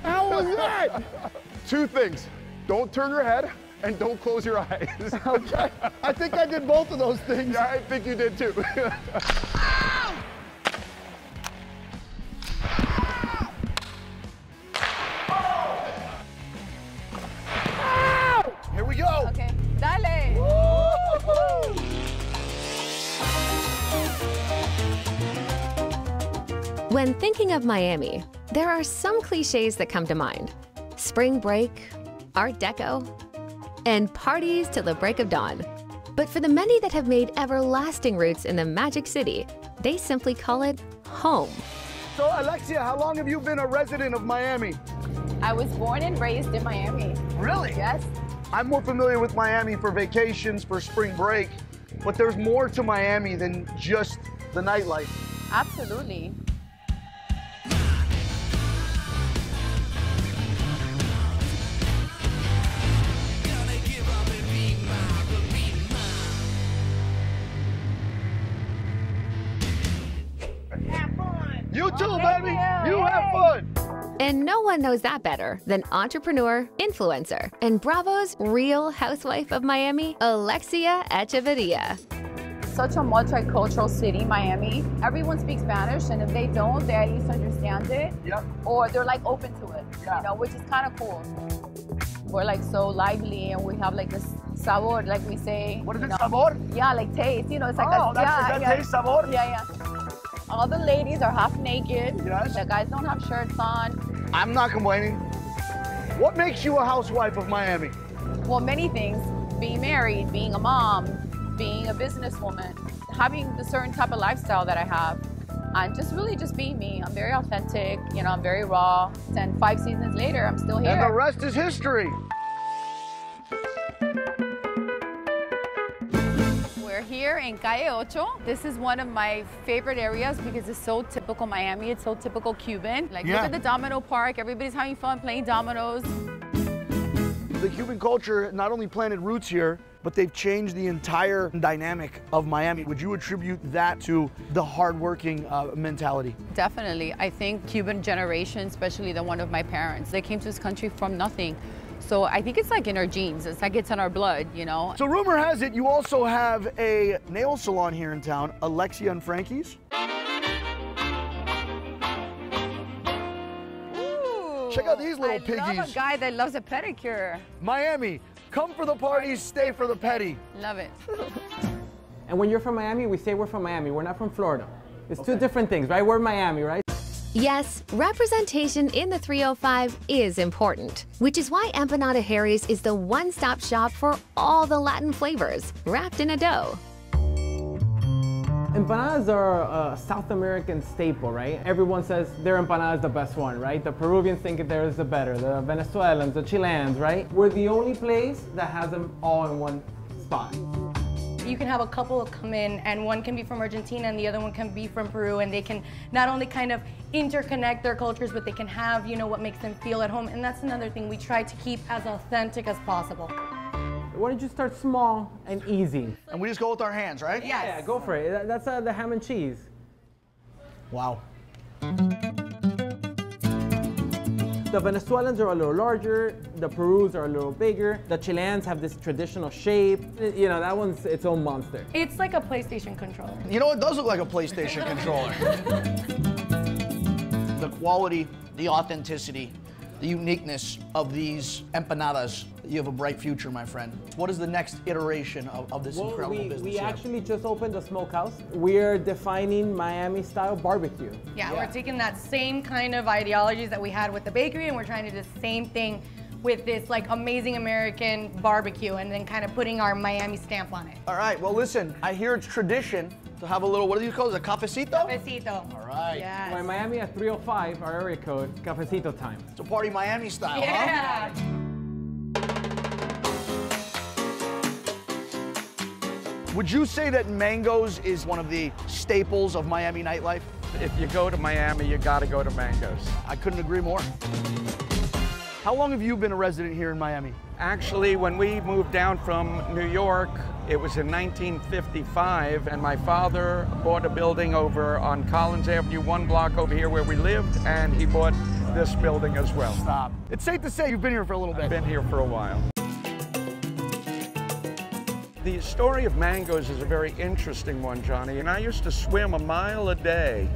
How was that? Two things. Don't turn your head and don't close your eyes. Okay. I think I did both of those things. Yeah, I think you did too. Here we go. Okay, dale. When thinking of Miami, there are some cliches that come to mind. Spring break, Art Deco, and parties till the break of dawn. But for the many that have made everlasting roots in the Magic City, they simply call it home. So, Alexia, how long have you been a resident of Miami? I was born and raised in Miami. Really? Yes. I'm more familiar with Miami for vacations, for spring break, but there's more to Miami than just the nightlife. Absolutely. You too, Thank baby. you. You have fun. And no one knows that better than entrepreneur, influencer, and Bravo's Real Housewife of Miami, Alexia Echevarria. Such a multicultural city, Miami. Everyone speaks Spanish, and if they don't, they at least understand it. Yep. Or they're like open to it, Yeah. you know, which is kind of cool. We're like so lively, and we have like this sabor, like we say. What is you it, know. sabor? Yeah, like taste. You know, it's like Oh, a, that's, yeah, is that yeah. taste sabor? Yeah, yeah. All the ladies are half naked. Yes. The guys don't have shirts on. I'm not complaining. What makes you a housewife of Miami? Well, many things. Being married, being a mom, being a businesswoman, having the certain type of lifestyle that I have, and just really just being me. I'm very authentic, you know, I'm very raw. And 5 seasons later, I'm still here. And the rest is history. We're here in Calle Ocho. This is one of my favorite areas because it's so typical Miami. It's so typical Cuban. Like, Yeah. look at the domino park. Everybody's having fun playing dominoes. The Cuban culture not only planted roots here, but they've changed the entire dynamic of Miami. Would you attribute that to the hardworking mentality? Definitely. I think Cuban generation, especially the one of my parents, they came to this country from nothing. So I think it's like in our genes. It's like it's in our blood, you know? So rumor has it you also have a nail salon here in town, Alexia and Frankie's. Ooh, Check out these little I love piggies. a guy that loves a pedicure. Miami, come for the parties, stay for the petty. Love it. And when you're from Miami, we say we're from Miami. We're not from Florida. It's two different things, right? We're Miami, right? Yes, representation in the 305 is important, which is why Empanada Harry's is the one-stop shop for all the Latin flavors, wrapped in a dough. Empanadas are a South American staple, right? Everyone says their empanada is the best one, right? The Peruvians think theirs is the better, the Venezuelans, the Chileans, right? We're the only place that has them all in one spot. You can have a couple come in and one can be from Argentina and the other one can be from Peru, and they can not only kind of interconnect their cultures, but they can have, you know, what makes them feel at home. And that's another thing we try to keep as authentic as possible. Why don't you start small and easy? And we just go with our hands, right? Yes. Yeah, go for it. That's the ham and cheese. Wow. The Venezuelans are a little larger, the Perus are a little bigger, the Chileans have this traditional shape. You know, that one's its own monster. It's like a PlayStation controller. You know, it does look like a PlayStation controller. The quality, the authenticity, the uniqueness of these empanadas. You have a bright future, my friend. What is the next iteration of this incredible business? We you have? actually just opened a smokehouse. We're defining Miami-style barbecue. Yeah, we're taking that same kind of ideologies that we had with the bakery, and we're trying to do the same thing with this like amazing American barbecue, and then kind of putting our Miami stamp on it. All right, well listen, I hear it's tradition to have a little, what do you call it, a cafecito? Cafecito. All right. Yes. Well, in Miami at 305, our area code, cafecito time. It's a party Miami style, huh? Yeah. Would you say that Mango's is one of the staples of Miami nightlife? If you go to Miami, you gotta go to Mango's. I couldn't agree more. How long have you been a resident here in Miami? Actually, when we moved down from New York, it was in 1955, and my father bought a building over on Collins Avenue, 1 block over here where we lived, and he bought this building as well. Stop. It's safe to say you've been here for a little bit. I've been here for a while. The story of mangoes is a very interesting one, Johnny, and I used to swim a mile a day,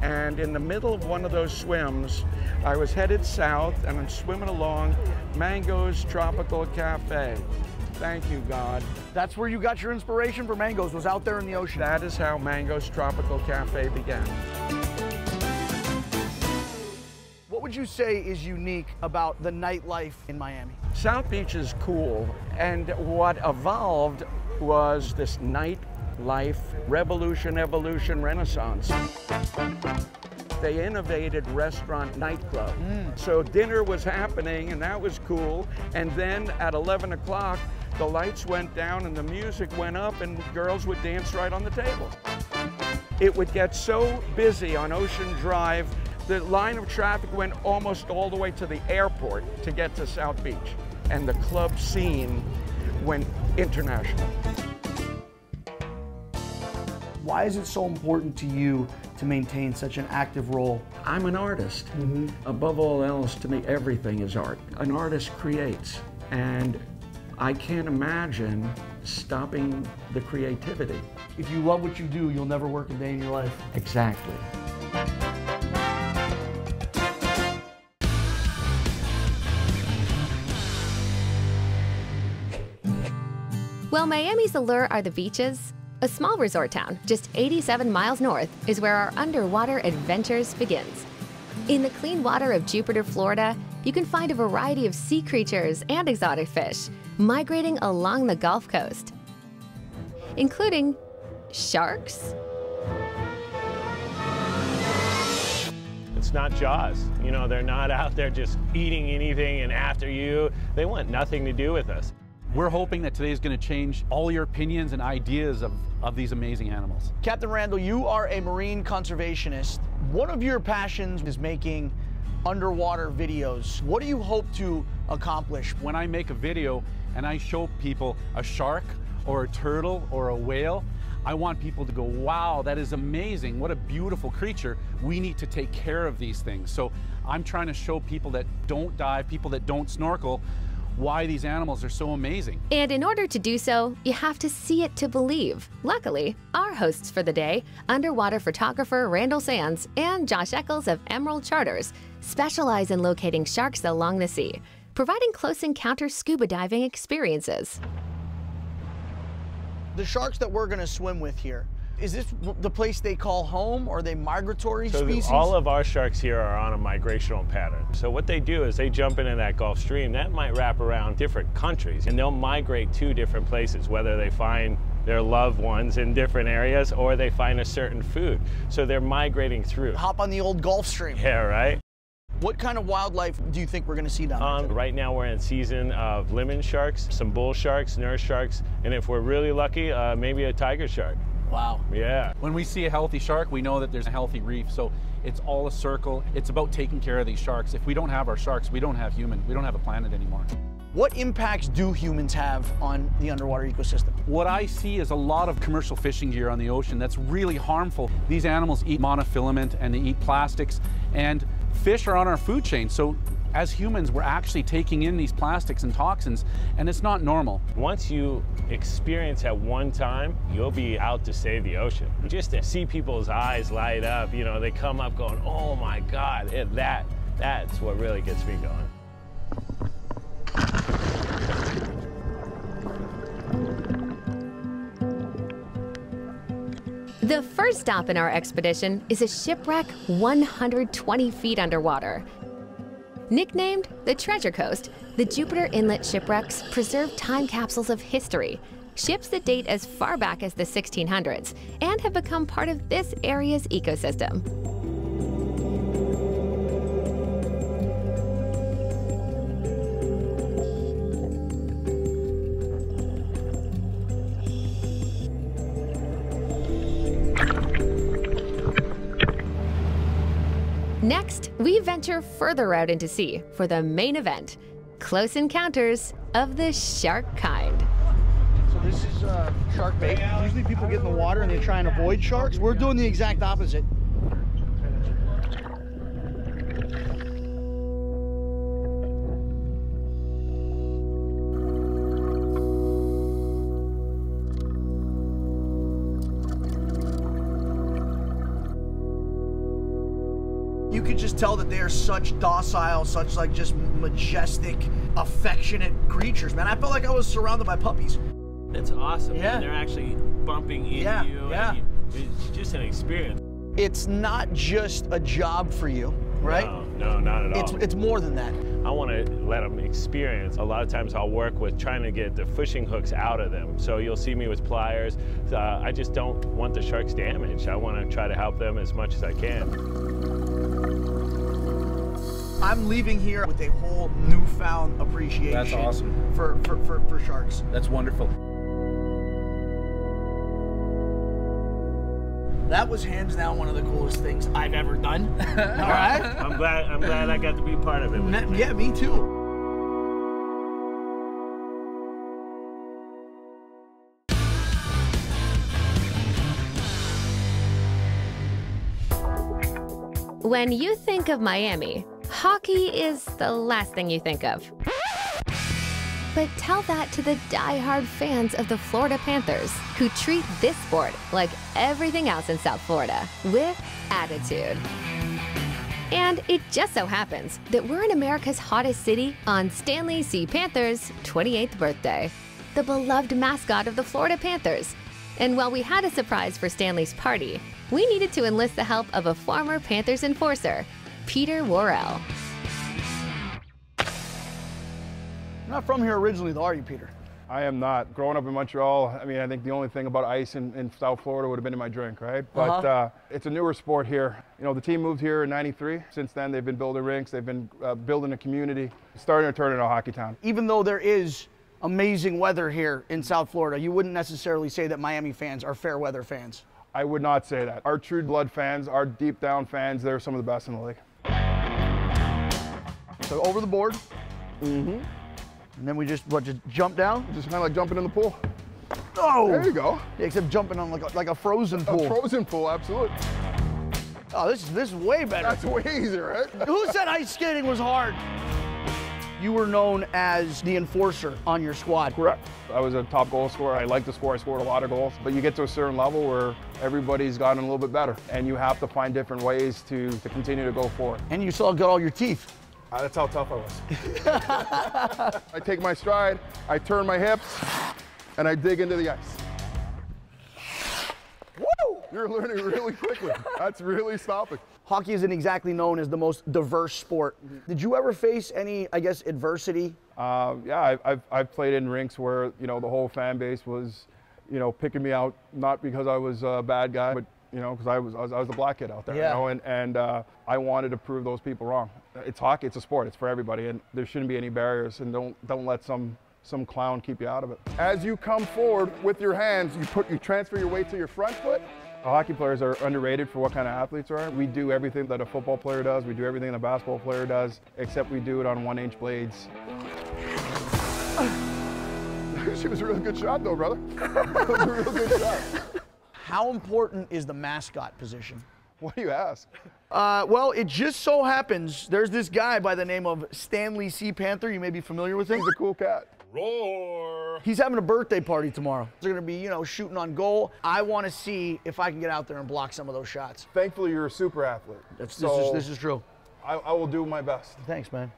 and in the middle of one of those swims, I was headed south and I'm swimming along Mangoes Tropical Cafe. Thank you, God. That's where you got your inspiration for mangoes, was out there in the ocean. That is how Mangoes Tropical Cafe began. What would you say is unique about the nightlife in Miami? South Beach is cool, and what evolved was this nightlife revolution, evolution, renaissance. They innovated restaurant nightclub. So dinner was happening, and that was cool. And then at 11 o'clock, the lights went down and the music went up, and girls would dance right on the table. It would get so busy on Ocean Drive, the line of traffic went almost all the way to the airport to get to South Beach. And the club scene went international. Why is it so important to you to maintain such an active role? I'm an artist. Above all else, to me, everything is art. An artist creates, and I can't imagine stopping the creativity. If you love what you do, you'll never work a day in your life. Exactly. While Miami's allure are the beaches, a small resort town just 87 miles north is where our underwater adventures begins. In the clean water of Jupiter, Florida, you can find a variety of sea creatures and exotic fish migrating along the Gulf Coast, including sharks. It's not Jaws. You know, they're not out there just eating anything and after you. They want nothing to do with us. We're hoping that today is going to change all your opinions and ideas of these amazing animals. Captain Randall, you are a marine conservationist. One of your passions is making underwater videos. What do you hope to accomplish? When I make a video and I show people a shark or a turtle or a whale, I want people to go, wow, that is amazing. What a beautiful creature. We need to take care of these things. So I'm trying to show people that don't dive, people that don't snorkel, why these animals are so amazing. And in order to do so, you have to see it to believe. Luckily, our hosts for the day, underwater photographer Randall Sands and Josh Eccles of Emerald Charters, specialize in locating sharks along the sea, providing close encounter scuba diving experiences. The sharks that we're gonna swim with here, is this the place they call home, or are they migratory species? All of our sharks here are on a migrational pattern. So what they do is they jump into that Gulf Stream. That might wrap around different countries, and they'll migrate to different places, whether they find their loved ones in different areas or they find a certain food. So they're migrating through. Hop on the old Gulf Stream. Yeah, right? What kind of wildlife do you think we're going to see down there? Right now we're in season of lemon sharks, some bull sharks, nurse sharks, and if we're really lucky, maybe a tiger shark. Wow. Yeah. When we see a healthy shark, we know that there's a healthy reef. So it's all a circle. It's about taking care of these sharks. If we don't have our sharks, we don't have we don't have a planet anymore. What impacts do humans have on the underwater ecosystem? What I see is a lot of commercial fishing gear on the ocean that's really harmful. These animals eat monofilament and they eat plastics, and fish are on our food chain. So as humans, we're actually taking in these plastics and toxins, and it's not normal. Once you experience at one time, you'll be out to save the ocean. Just to see people's eyes light up, you know, they come up going, oh my God, that's what really gets me going. The first stop in our expedition is a shipwreck 120 feet underwater. Nicknamed the Treasure Coast, the Jupiter Inlet shipwrecks preserve time capsules of history, ships that date as far back as the 1600s, and have become part of this area's ecosystem. Next, we venture further out into sea for the main event, close encounters of the shark kind. So this is shark bait. Usually people get in the water and they try and avoid sharks. We're doing the exact opposite. You could just tell that they are such docile, such like just majestic, affectionate creatures, man. I felt like I was surrounded by puppies. It's awesome. Yeah. And they're actually bumping into you. Yeah. And it's just an experience. It's not just a job for you, right? No, not at all. It's more than that. I want to let them experience. A lot of times I'll work with trying to get the fishing hooks out of them. So you'll see me with pliers. I just don't want the sharks damaged. I want to try to help them as much as I can. I'm leaving here with a whole newfound appreciation. That's awesome. For sharks. That's wonderful. That was hands down one of the coolest things I've ever done. All right? I'm glad I got to be part of it. Yeah, me too. When you think of Miami, hockey is the last thing you think of. But tell that to the die-hard fans of the Florida Panthers, who treat this sport like everything else in South Florida, with attitude. And it just so happens that we're in America's hottest city on Stanley C. Panther's 28th birthday, the beloved mascot of the Florida Panthers. And while we had a surprise for Stanley's party, we needed to enlist the help of a former Panthers enforcer, Peter Worrell. You're not from here originally, though, are you, Peter? I am not. Growing up in Montreal, I mean, I think the only thing about ice in South Florida would have been in my drink, right? But it's a newer sport here. You know, the team moved here in '93. Since then, they've been building rinks. They've been building a community, starting to turn into a hockey town. Even though there is amazing weather here in South Florida, you wouldn't necessarily say that Miami fans are fair weather fans. I would not say that. Our true blood fans, our deep down fans, they're some of the best in the league. So over the board. Mm-hmm. And then we just jump down? Just kind of like jumping in the pool. Oh! There you go. Yeah, except jumping on like a frozen pool. A frozen pool, absolutely. Oh, this is way better. That's way easier, right? Who said ice skating was hard? You were known as the enforcer on your squad. Correct. I was a top goal scorer. I like to score. I scored a lot of goals. But you get to a certain level where everybody's gotten a little bit better. And you have to find different ways to continue to go forward. And you still got all your teeth. That's how tough I was. I take my stride, I turn my hips, and I dig into the ice. Woo! You're learning really quickly. That's really stopping. Hockey isn't exactly known as the most diverse sport. Did you ever face any, I guess, adversity? Yeah, I've played in rinks where, you know, the whole fan base was, you know, picking me out, not because I was a bad guy, but, you know, because I was a black kid out there, yeah. You know, and I wanted to prove those people wrong. It's hockey, it's a sport, it's for everybody, and there shouldn't be any barriers, and don't let some clown keep you out of it. As you come forward with your hands, you transfer your weight to your front foot. Hockey players are underrated for what kind of athletes they are. We do everything that a football player does, we do everything a basketball player does, except we do it on 1-inch blades. She was a really good shot though, brother. That was a real good shot. How important is the mascot position? What do you ask? Well, it just so happens there's this guy by the name of Stanley C. Panther. You may be familiar with him. He's a cool cat. Roar! He's having a birthday party tomorrow. They're going to be, you know, shooting on goal. I want to see if I can get out there and block some of those shots. Thankfully, you're a super athlete. This is true. I will do my best. Thanks, man.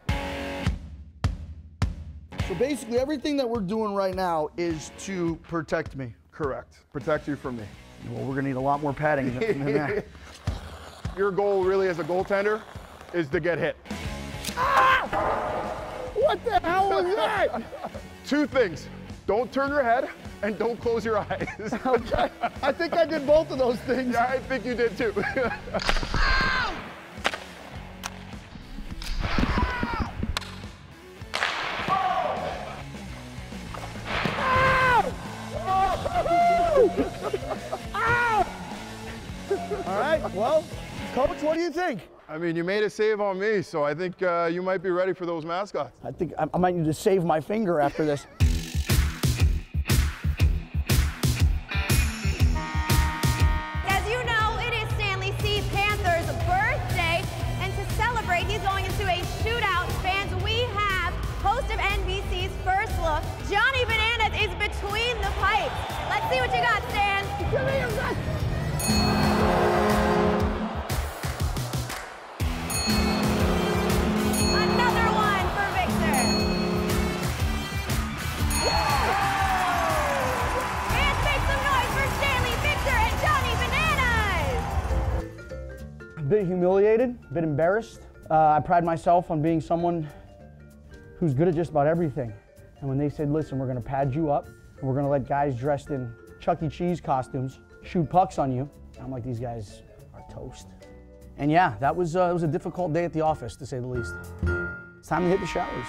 So basically, everything that we're doing right now is to protect me. Correct. Protect you from me. Well, we're going to need a lot more padding than that. Your goal really as a goaltender is to get hit. Ah! What the hell was that? Two things. Don't turn your head and don't close your eyes. Okay. I think I did both of those things. Yeah, I think you did too. All right, well, Coach, what do you think? I mean, you made a save on me, so I think you might be ready for those mascots. I think I might need to save my finger after this. As you know, it is Stanley C. Panther's birthday, and to celebrate, he's going into a shootout. Fans, we have host of NBC's First Look, Johnny Bananas is between the pipes. Let's see what you got, Stan. Come here, intimidated, a bit embarrassed. I pride myself on being someone who's good at just about everything. And when they said, listen, we're gonna pad you up, and we're gonna let guys dressed in Chuck E. Cheese costumes shoot pucks on you, I'm like, these guys are toast. And yeah, it was a difficult day at the office, to say the least. It's time to hit the showers.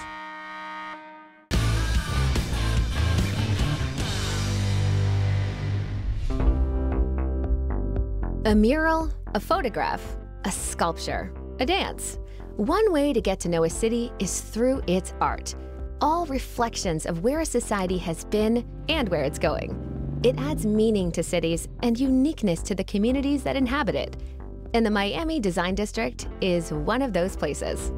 A mural, a photograph, a sculpture, a dance. One way to get to know a city is through its art. All reflections of where a society has been and where it's going. It adds meaning to cities and uniqueness to the communities that inhabit it. And the Miami Design District is one of those places.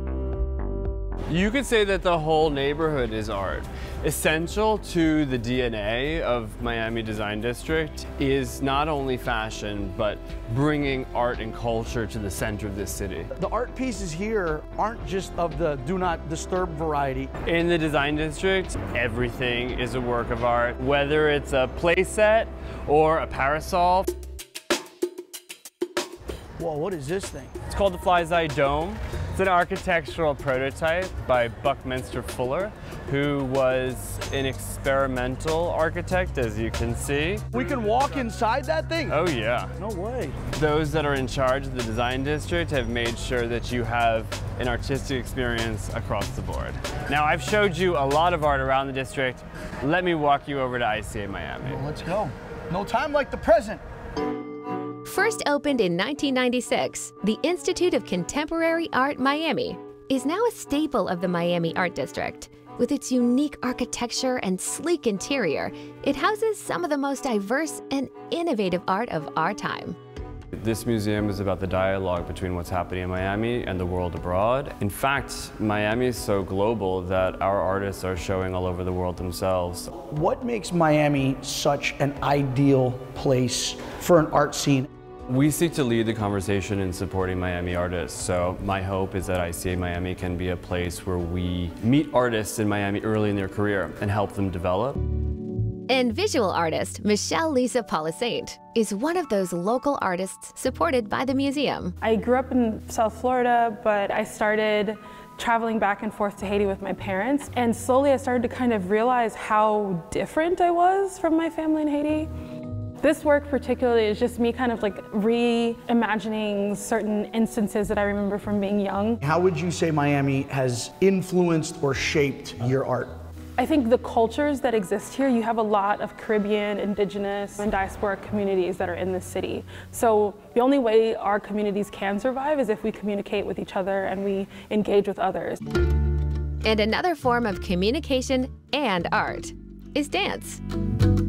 You could say that the whole neighborhood is art. Essential to the DNA of Miami Design District is not only fashion, but bringing art and culture to the center of this city. The art pieces here aren't just of the do not disturb variety. In the Design District, everything is a work of art, whether it's a playset or a parasol. Whoa, what is this thing? It's called the Fly's Eye Dome. It's an architectural prototype by Buckminster Fuller, who was an experimental architect, as you can see. We can walk inside that thing? Oh yeah. No way. Those that are in charge of the Design District have made sure that you have an artistic experience across the board. Now, I've showed you a lot of art around the district. Let me walk you over to ICA Miami. Well, let's go. No time like the present. First opened in 1996, the Institute of Contemporary Art Miami is now a staple of the Miami Art District. With its unique architecture and sleek interior, it houses some of the most diverse and innovative art of our time. This museum is about the dialogue between what's happening in Miami and the world abroad. In fact, Miami is so global that our artists are showing all over the world themselves. What makes Miami such an ideal place for an art scene? We seek to lead the conversation in supporting Miami artists, so my hope is that ICA Miami can be a place where we meet artists in Miami early in their career and help them develop. And visual artist Michelle Lisa Polisaint is one of those local artists supported by the museum. I grew up in South Florida, but I started traveling back and forth to Haiti with my parents, and slowly I started to kind of realize how different I was from my family in Haiti. This work particularly is just me kind of like reimagining certain instances that I remember from being young. How would you say Miami has influenced or shaped your art? I think the cultures that exist here, you have a lot of Caribbean, indigenous, and diasporic communities that are in this city. So the only way our communities can survive is if we communicate with each other and we engage with others. And another form of communication and art is dance.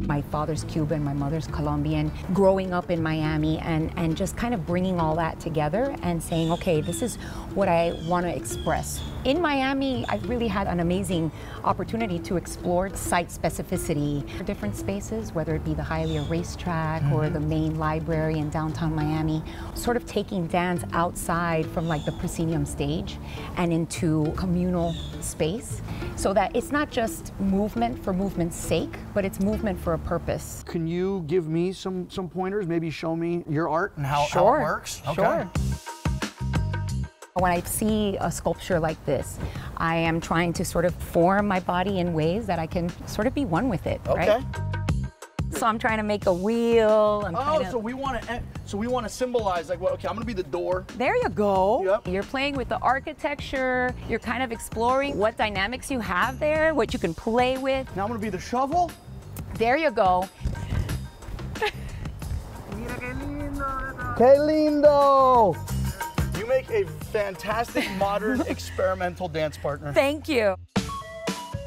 My father's Cuban, my mother's Colombian. Growing up in Miami and just kind of bringing all that together and saying, okay, this is what I want to express. In Miami, I've really had an amazing opportunity to explore site specificity for different spaces, whether it be the Hialeah racetrack or the main library in downtown Miami, sort of taking dance outside from like the proscenium stage and into communal space so that it's not just movement for movement's sake, but it's movement for a purpose. Can you give me some pointers, maybe show me your art and how it works? Okay. Sure. When I see a sculpture like this, I am trying to sort of form my body in ways that I can sort of be one with it, right? So I'm trying to make a wheel. So we want to symbolize like, well, okay, I'm going to be the door. There you go. Yep. You're playing with the architecture. You're kind of exploring what dynamics you have there, what you can play with. Now I'm going to be the shovel. There you go. Que lindo! You make a fantastic modern experimental dance partner. Thank you.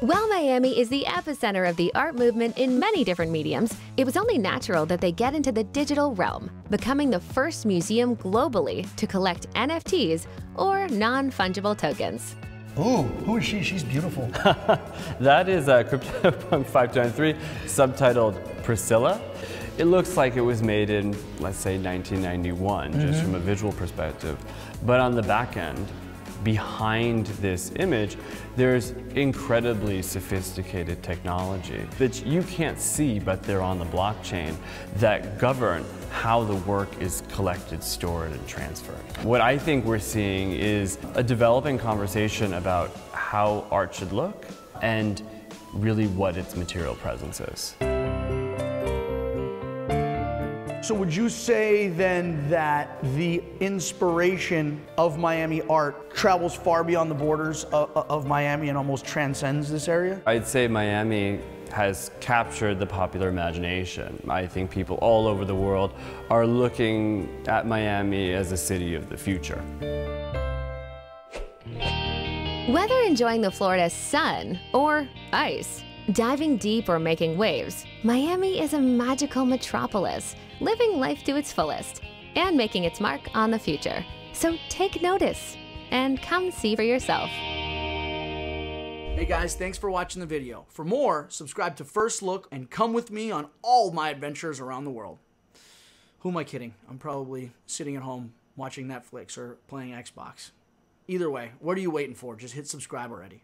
While Miami is the epicenter of the art movement in many different mediums, it was only natural that they get into the digital realm, becoming the first museum globally to collect NFTs or non-fungible tokens. Ooh, who is she? She's beautiful. That is CryptoPunk 523, subtitled Priscilla. It looks like it was made in, let's say, 1991, just from a visual perspective. But on the back end, behind this image, there's incredibly sophisticated technology that you can't see, but they're on the blockchain that govern how the work is collected, stored, and transferred. What I think we're seeing is a developing conversation about how art should look and really what its material presence is. So would you say then that the inspiration of Miami art travels far beyond the borders of Miami and almost transcends this area? I'd say Miami has captured the popular imagination. I think people all over the world are looking at Miami as a city of the future. Whether enjoying the Florida sun or ice, diving deep or making waves, Miami is a magical metropolis, living life to its fullest and making its mark on the future. So take notice and come see for yourself. Hey guys, thanks for watching the video. For more, subscribe to First Look and come with me on all my adventures around the world. Who am I kidding? I'm probably sitting at home watching Netflix or playing Xbox. Either way, what are you waiting for? Just hit subscribe already.